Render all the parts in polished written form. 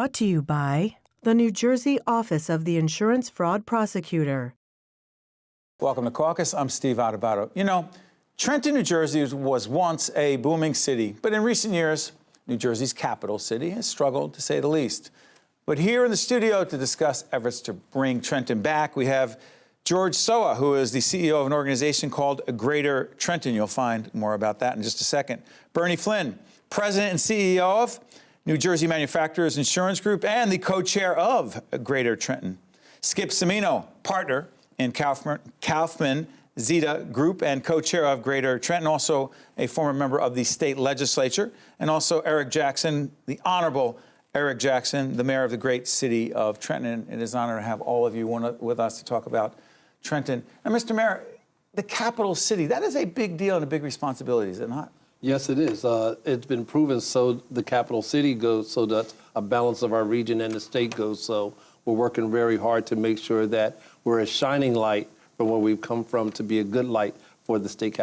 Brought to you by the New Jersey Office of the Insurance Fraud Prosecutor. Welcome to Caucus. I'm Steve Adubato. You know, Trenton, New Jersey was once a booming city, but in recent years, New Jersey's capital city has struggled, to say the least. But here in the studio to discuss efforts to bring Trenton back, we have George Soa, who is the CEO of an organization called Greater Trenton. You'll find more about that in just a second. Bernie Flynn, President and CEO of New Jersey Manufacturers Insurance Group and the co-chair of Greater Trenton. Skip Cimino, partner in Kaufman Zeta Group and co-chair of Greater Trenton, also a former member of the state legislature, and also Eric Jackson, the Honorable Eric Jackson, the mayor of the great city of Trenton. It is an honor to have all of you with us to talk about Trenton. And Mr. Mayor, the capital city, that is a big deal and a big responsibility, is it not? Yes, it is. It's been proven so the capital city goes, so that a balance of our region and the state goes. So we're working very hard to make sure that we're a shining light from where we've come from to be a good light for the state.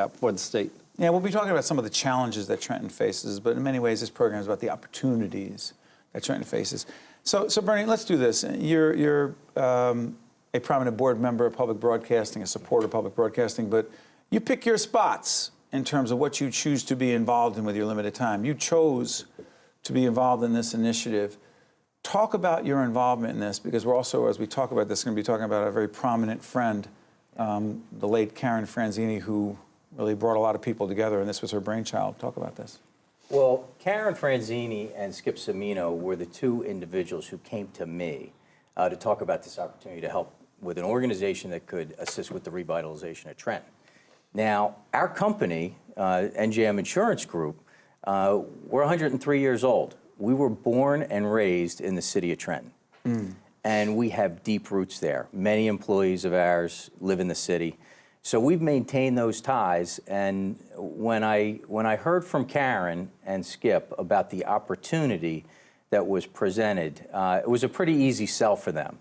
Yeah, we'll be talking about some of the challenges that Trenton faces, but in many ways this program is about the opportunities that Trenton faces. So Bernie, let's do this. You're a prominent board member of public broadcasting, a supporter of public broadcasting, but you pick your spots in terms of what you choose to be involved in with your limited time. You chose to be involved in this initiative. Talk about your involvement in this, because we're also, as we talk about this, going to be talking about a very prominent friend, the late Karen Franzini, who really brought a lot of people together, and this was her brainchild. Talk about this. Well, Karen Franzini and Skip Cimino were the two individuals who came to me to talk about this opportunity to help with an organization that could assist with the revitalization of Trenton. Now, our company, NJM Insurance Group, we're 103 years old. We were born and raised in the city of Trenton. And we have deep roots there. Many employees of ours live in the city. So we've maintained those ties. And when I heard from Karen and Skip about the opportunity that was presented, it was a pretty easy sell for them.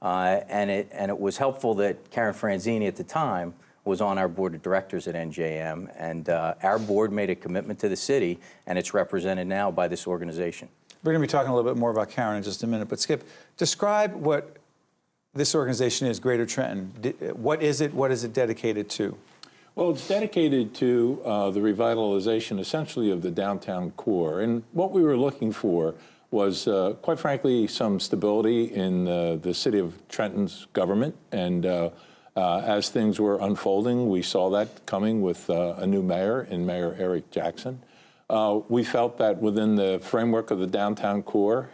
And it was helpful that Karen Franzini at the time was on our board of directors at NJM, and our board made a commitment to the city, and it's represented now by this organization. We're going to be talking a little bit more about Karen in just a minute, but Skip, describe what this organization is, Greater Trenton. What is it? What is it dedicated to? Well, it's dedicated to the revitalization, essentially, of the downtown core. And what we were looking for was, quite frankly, some stability in the city of Trenton's government. And as things were unfolding, we saw that coming with a new mayor in Mayor Eric Jackson. We felt that within the framework of the downtown core,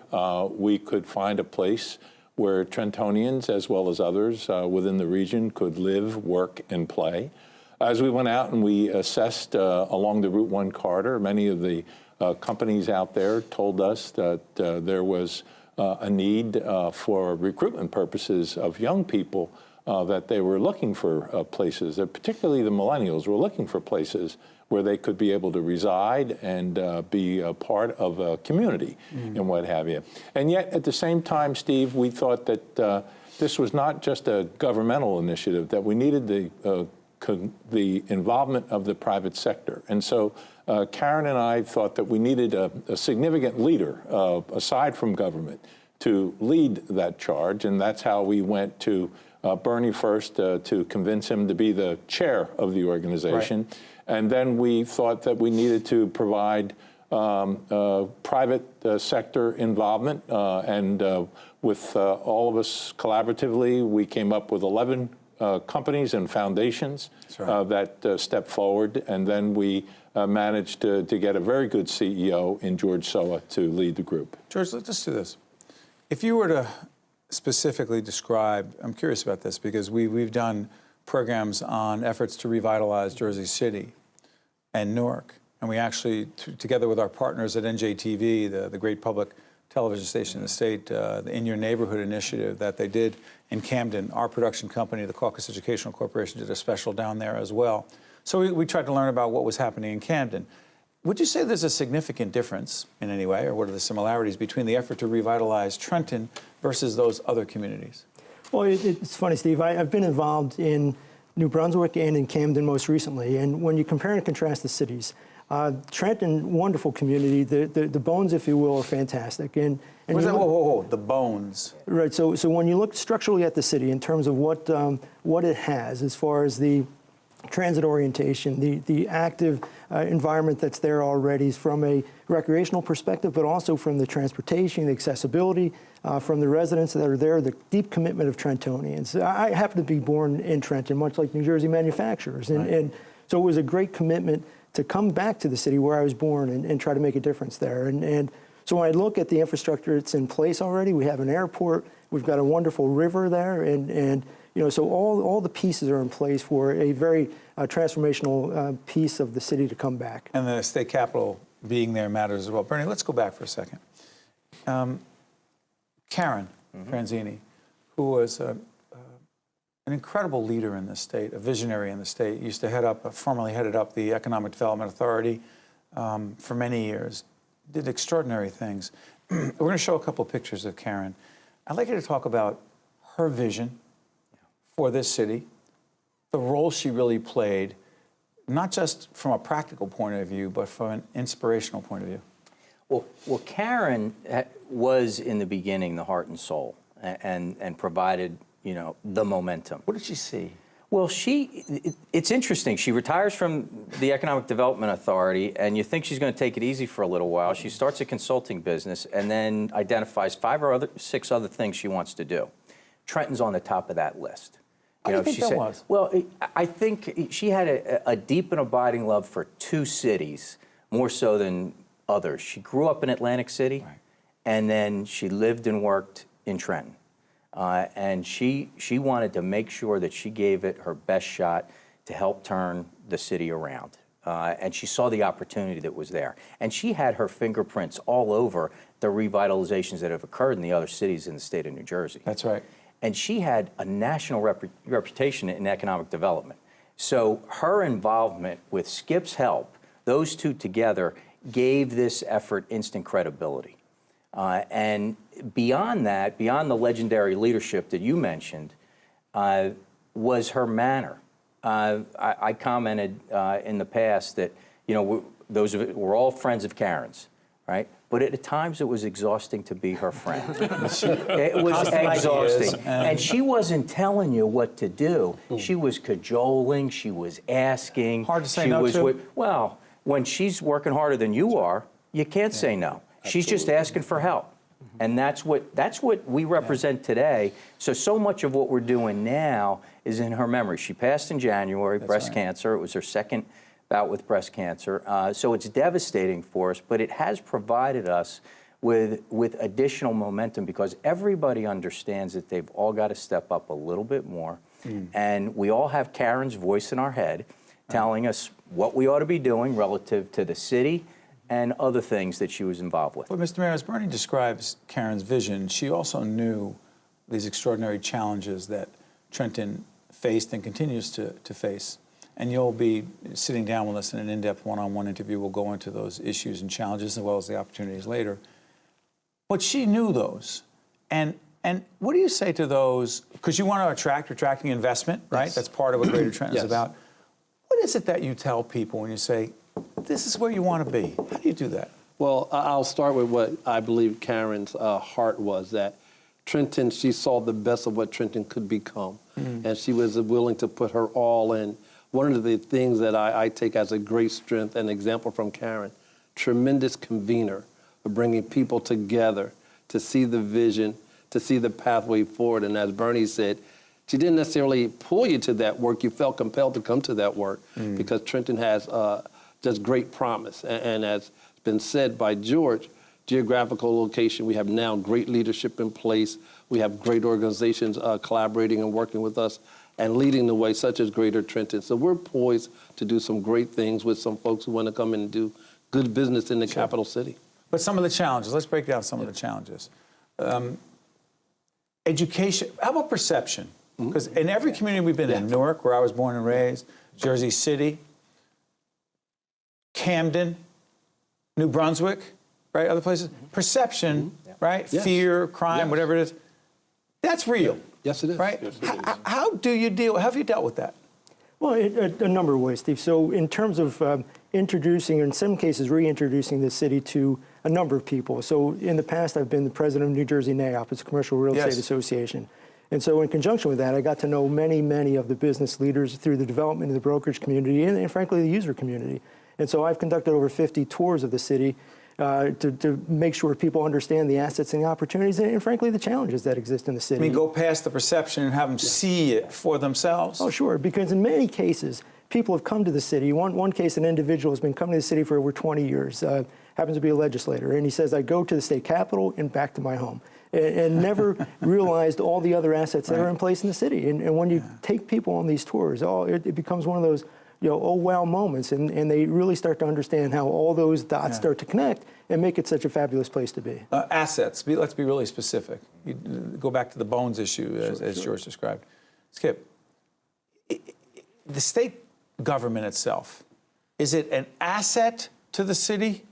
we could find a place where Trentonians, as well as others within the region, could live, work, and play. As we went out and we assessed along the Route 1 corridor, many of the companies out there told us that there was a need for recruitment purposes of young people, that they were looking for places, particularly the millennials were looking for places where they could be able to reside and be a part of a community and what have you. And yet, at the same time, Steve, we thought that this was not just a governmental initiative, that we needed the involvement of the private sector. And so Karen and I thought that we needed a significant leader, aside from government, to lead that charge, and that's how we went to Bernie first to convince him to be the chair of the organization. Right. And then we thought that we needed to provide private sector involvement. And with all of us collaboratively, we came up with 11 companies and foundations that stepped forward. And then we managed to get a very good CEO in George Soa to lead the group. George, let's do this. If you were to specifically describe, I'm curious about this because we've done programs on efforts to revitalize Jersey City and Newark, and we actually, together with our partners at NJTV, the great public television station in the state, the In Your Neighborhood initiative that they did in Camden, our production company, the Caucus Educational Corporation, did a special down there as well. So we tried to learn about what was happening in Camden. Would you say there's a significant difference in any way, or what are the similarities between the effort to revitalize Trenton versus those other communities? Well, it's funny, Steve. I've been involved in New Brunswick and in Camden most recently, and when you compare and contrast the cities, Trenton, wonderful community. The bones, if you will, are fantastic. And What's you that? look- Whoa, the bones. Right. So when you look structurally at the city in terms of what it has as far as the transit orientation, the active environment that's there already from a recreational perspective, but also from the transportation, the accessibility, from the residents that are there, the deep commitment of Trentonians. I happen to be born in Trenton, much like New Jersey manufacturers, and so it was a great commitment to come back to the city where I was born and try to make a difference there. And so when I look at the infrastructure that's in place already, we have an airport, we've got a wonderful river there, and so all the pieces are in place for a very transformational piece of the city to come back. And the state capitol being there matters as well. Bernie, let's go back for a second. Karen Franzini, who was an incredible leader in the state, a visionary in the state, used to formerly headed up the Economic Development Authority for many years, did extraordinary things. We're going to show a couple pictures of Karen. I'd like you to talk about her vision for this city, the role she really played, not just from a practical point of view, but from an inspirational point of view. Well, Karen was in the beginning the heart and soul, and provided the momentum. What did she see? Well, it's interesting. She retires from the Economic Development Authority, and you think she's going to take it easy for a little while. She starts a consulting business and then identifies 5 or 6 other things she wants to do. Trenton's on the top of that list. Why do you think that was? Well, I think she had a deep and abiding love for 2 cities, more so than others. She grew up in Atlantic City, and then she lived and worked in Trenton. And she wanted to make sure that she gave it her best shot to help turn the city around. And she saw the opportunity that was there. And she had her fingerprints all over the revitalizations that have occurred in the other cities in the state of New Jersey. That's right. And she had a national reputation in economic development. So her involvement with Skip's help, those 2 together, gave this effort instant credibility. And beyond that, beyond the legendary leadership that you mentioned, was her manner. I commented in the past that, we're all friends of Karen's, right? But at times it was exhausting to be her friend. It was exhausting. And she wasn't telling you what to do. She was cajoling, she was asking. Hard to say no to? Well, when she's working harder than you are, you can't say no. She's just asking for help. And that's what we represent today. So much of what we're doing now is in her memory. She passed in January, breast cancer. It was her second bout with breast cancer. So it's devastating for us, but it has provided us with additional momentum because everybody understands that they've all got to step up a little bit more. And we all have Karen's voice in our head telling us what we ought to be doing relative to the city and other things that she was involved with. But Mr. Mayor, as Bernie describes Karen's vision, she also knew these extraordinary challenges that Trenton faced and continues to face. And you'll be sitting down with us in an in-depth one-on-one interview. We'll go into those issues and challenges as well as the opportunities later. But she knew those. And what do you say to those? Because you want to attracting investment, right? That's part of what Greater Trenton is about. What is it that you tell people when you say, this is where you want to be? How do you do that? Well, I'll start with what I believe Karen's heart was, that Trenton, she saw the best of what Trenton could become, and she was willing to put her all in. One of the things that I take as a great strength and example from Karen, tremendous convener of bringing people together to see the vision, to see the pathway forward. And as Bernie said, she didn't necessarily pull you to that work. You felt compelled to come to that work because Trenton has just great promise. And as been said by George, geographical location, we have now great leadership in place. We have great organizations collaborating and working with us and leading the way, such as Greater Trenton. So we're poised to do some great things with some folks who want to come in and do good business in the capital city. But some of the challenges, let's break down some of the challenges. Education, how about perception? Because in every community we've been in, Newark, where I was born and raised, Jersey City, Camden, New Brunswick, right, other places, perception, right, fear, crime, whatever it is, that's real. Yes, it is. Right? Yes, it is. How have you dealt with that? Well, a number of ways, Steve. So in terms of introducing, in some cases, reintroducing the city to a number of people. So in the past, I've been the president of New Jersey NAIOP, it's a commercial real estate association. And so in conjunction with that, I got to know many, many of the business leaders through the development of the brokerage community and frankly, the user community. And so I've conducted over 50 tours of the city to make sure people understand the assets and the opportunities and frankly, the challenges that exist in the city. I mean, go past the perception and have them see it for themselves? Oh, sure, because in many cases, people have come to the city. One case, an individual has been coming to the city for over 20 years, happens to be a legislator, and he says, I go to the state capitol and back to my home, and never realized all the other assets that are in place in the city. And when you take people on these tours, it becomes one of those, oh wow moments, and they really start to understand how all those dots start to connect and make it such a fabulous place to be. Assets, let's be really specific. You go back to the bones issue as George described. Skip, the state government itself, is it an asset to the city?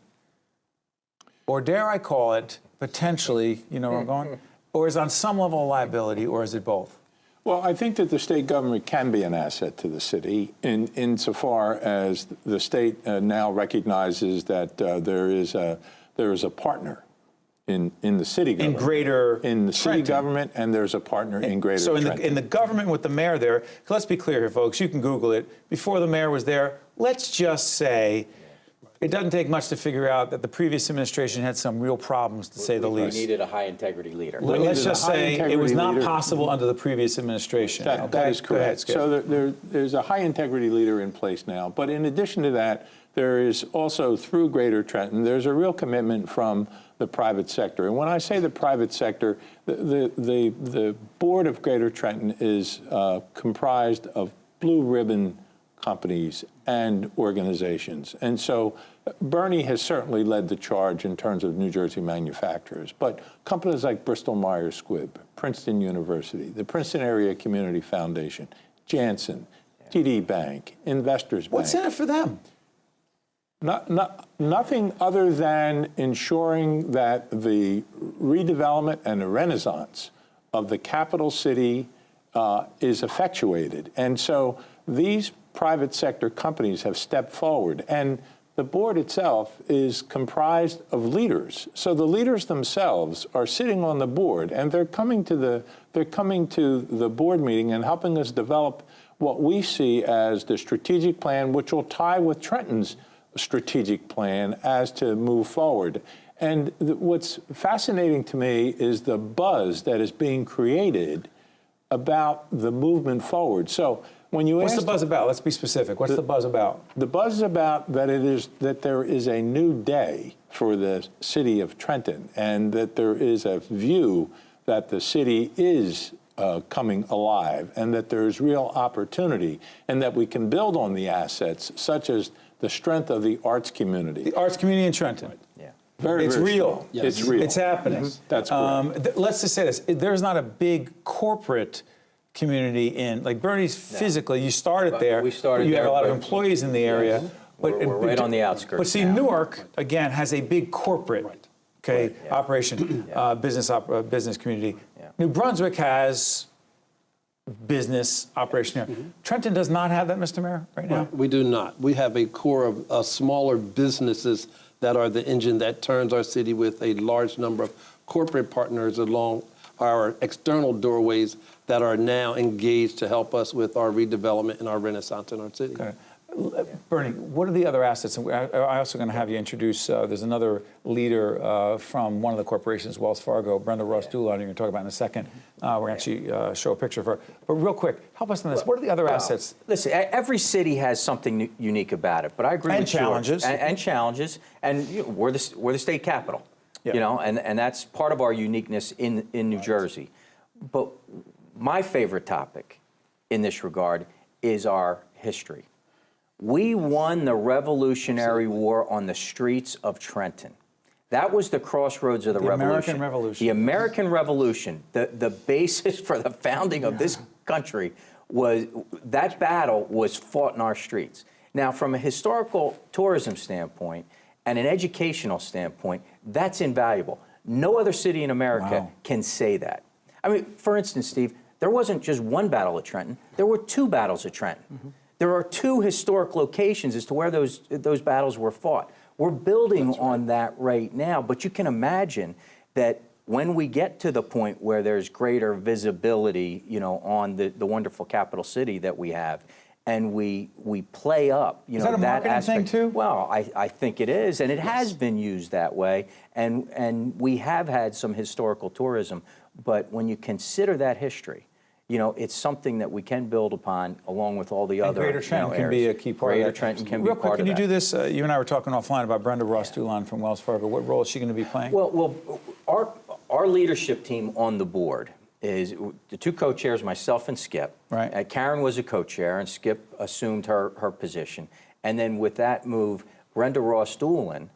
Or dare I call it, potentially, you know where I'm going? Or is it on some level a liability, or is it both? Well, I think that the state government can be an asset to the city insofar as the state now recognizes that there is a partner in the city government. In the city government, and there's a partner in Greater Trenton. So in the government with the mayor there, let's be clear here, folks, you can Google it. Before the mayor was there, let's just say it doesn't take much to figure out that the previous administration had some real problems, to say the least. We needed a high-integrity leader. Let's just say it was not possible under the previous administration. That is correct. So there's a high-integrity leader in place now. But in addition to that, there is also, through Greater Trenton, there's a real commitment from the private sector. And when I say the private sector, the board of Greater Trenton is comprised of blue ribbon companies and organizations. And so Bernie has certainly led the charge in terms of New Jersey manufacturers. But companies like Bristol-Myers Squibb, Princeton University, the Princeton Area Community Foundation, Janssen, TD Bank, Investors Bank. What's in it for them? Nothing other than ensuring that the redevelopment and the renaissance of the capital city is effectuated. And so these private sector companies have stepped forward, and the board itself is comprised of leaders. So the leaders themselves are sitting on the board, and they're coming to the board meeting and helping us develop what we see as the strategic plan, which will tie with Trenton's strategic plan as to move forward. And what's fascinating to me is the buzz that is being created about the movement forward. So when you What's the buzz about? Let's be specific. What's the buzz about? The buzz is about that there is a new day for the city of Trenton, and that there is a view that the city is coming alive, and that there's real opportunity, and that we can build on the assets, such as the strength of the arts community. The arts community in Trenton. Right. Yeah. It's real. Yes. It's real. It's happening. That's correct. Let's just say this. There's not a big corporate community in, like Bernie's physically, you started there. We started you there, have a lot of but- employees in the area. Yes. But We're right on the outskirts But see, now. Newark, again, has a big corporate operation, business community. Yeah. New Brunswick has business operation here. Trenton does not have that, Mr. Mayor, right now? We do not. We have a core of smaller businesses that are the engine that turns our city, with a large number of corporate partners along our external doorways that are now engaged to help us with our redevelopment and our renaissance in our city. Okay. Bernie, what are the other assets? And I'm also going to have you introduce, there's another leader from one of the corporations, Wells Fargo, Brenda Ross-Doolin, you're going to talk about in a second. We're going to actually show a picture of her. But real quick, help us on this. What are the other assets? Listen, every city has something unique about it, but I agree And with George. challenges. And challenges. And we're the state capital, you know, and that's part of our uniqueness in New Jersey. But my favorite topic in this regard is our history. We won the Revolutionary War on the streets of Trenton. That was the crossroads of the Revolution. American Revolution. The American Revolution, the basis for the founding of this country, was that battle was fought in our streets. Now, from a historical tourism standpoint and an educational standpoint, that's invaluable. No other city in America can say that. I mean, for instance, Steve, there wasn't just one battle at Trenton. There were two battles at Trenton. There are two historic locations as to where those battles were fought. We're building on that right now, but you can imagine that when we get to the point where there's greater visibility, you know, on the wonderful capital city that we have, and we play up, you know, that a marketing aspect. thing too? Well, I think it is, and it has been used that way, and we have had some historical tourism, but when you consider that history, you know, it's something that we can build upon along with all the other Greater Trenton can be a key part Greater of that. Trenton can be Real quick, part can of you that. do this? You and I were talking offline about Brenda Ross-Dulon from Wells Fargo. What role is she going to be playing? Well, our leadership team on the board is the two co-chairs, myself and Skip. Right. Karen was a co-chair, and Skip assumed her position. And then with that move, Brenda Ross-Dulon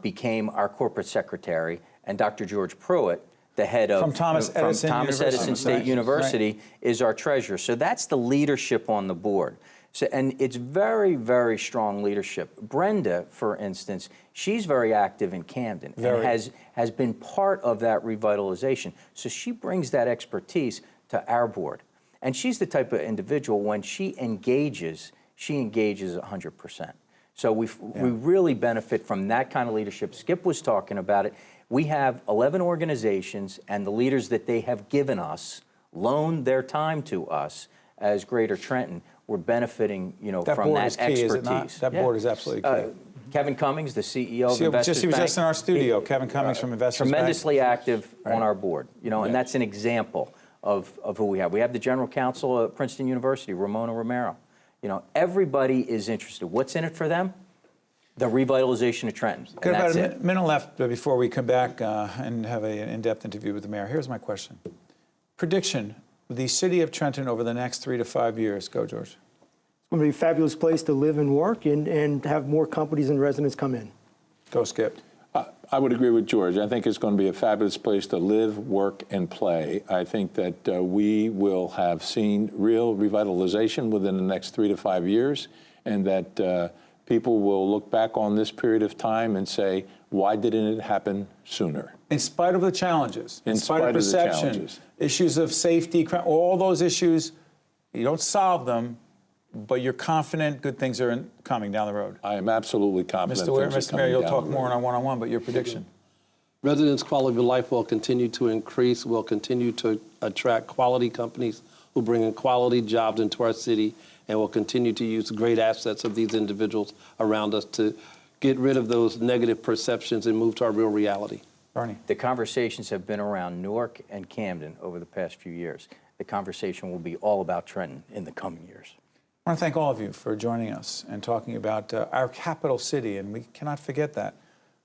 became our corporate secretary, and Dr. George Pruitt, the head of From Thomas Edison University. State Right. University, is our treasurer. So that's the leadership on the board. So, and it's very, very strong leadership. Brenda, for instance, she's very active in Camden and has been part of that revitalization. So she brings that expertise to our board. And she's the type of individual, when she engages 100%. So we really benefit from that kind of leadership. Skip was talking about it. We have 11 organizations, and the leaders that they have given us, loaned their time to us as Greater Trenton. We're benefiting, you know, That from board that is key, expertise. is it not? That board is absolutely key. Kevin Cummings, the CEO of He Investors was Bank. just in our studio, Kevin Cummings from Investors Bank. Tremendously active Right. on our board, you know, and that's an example of who we have. We have the general counsel at Princeton University, Ramona Romero. You know, everybody is interested. What's in it for them? The revitalization of Trenton. Got And that's about a it. minute left before we come back and have an in-depth interview with the mayor. Here's my question. Prediction, the city of Trenton over the next 3 to 5 years. Go, George. It's going to be a fabulous place to live and work and have more companies and residents come in. Go, Skip. I would agree with George. I think it's going to be a fabulous place to live, work, and play. I think that we will have seen real revitalization within the next 3 to 5 years, and that people will look back on this period of time and say, why didn't it happen sooner? In spite of the challenges, in spite of spite of the perception, challenges. issues of safety, all those issues, you don't solve them, but you're confident good things are coming down the road. I am absolutely confident. Mr. Ware, things are Mr. Mayor, coming you'll down talk the more road. in our one-on-one, but your prediction. Residents' quality of life will continue to increase. We'll continue to attract quality companies who bring in quality jobs into our city, and we'll continue to use great assets of these individuals around us to get rid of those negative perceptions and move to our real reality. Barney. The conversations have been around Newark and Camden over the past few years. The conversation will be all about Trenton in the coming years. I want to thank all of you for joining us and talking about our capital city, and we cannot forget that.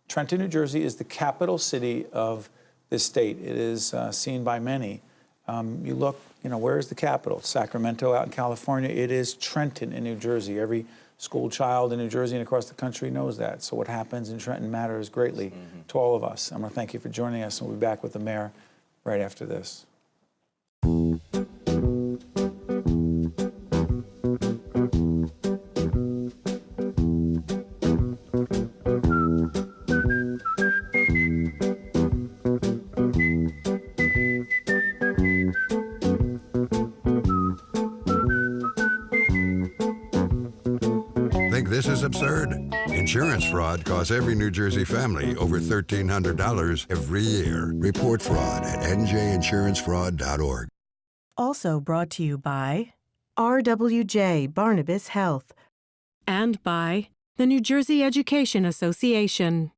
Trenton, New Jersey is the capital city of this state. It is seen by many. You look, you know, where is the capital? Sacramento out in California. It is Trenton in New Jersey. Every school child in New Jersey and across the country knows that. So what happens in Trenton matters greatly to all of us. I want to thank you for joining us, and we'll be back with the mayor right after this. Think this is absurd? Insurance fraud costs every New Jersey family over $1,300 every year. Report fraud at njinsurancefraud.org. Also brought to you by RWJ Barnabas Health and by the New Jersey Education Association.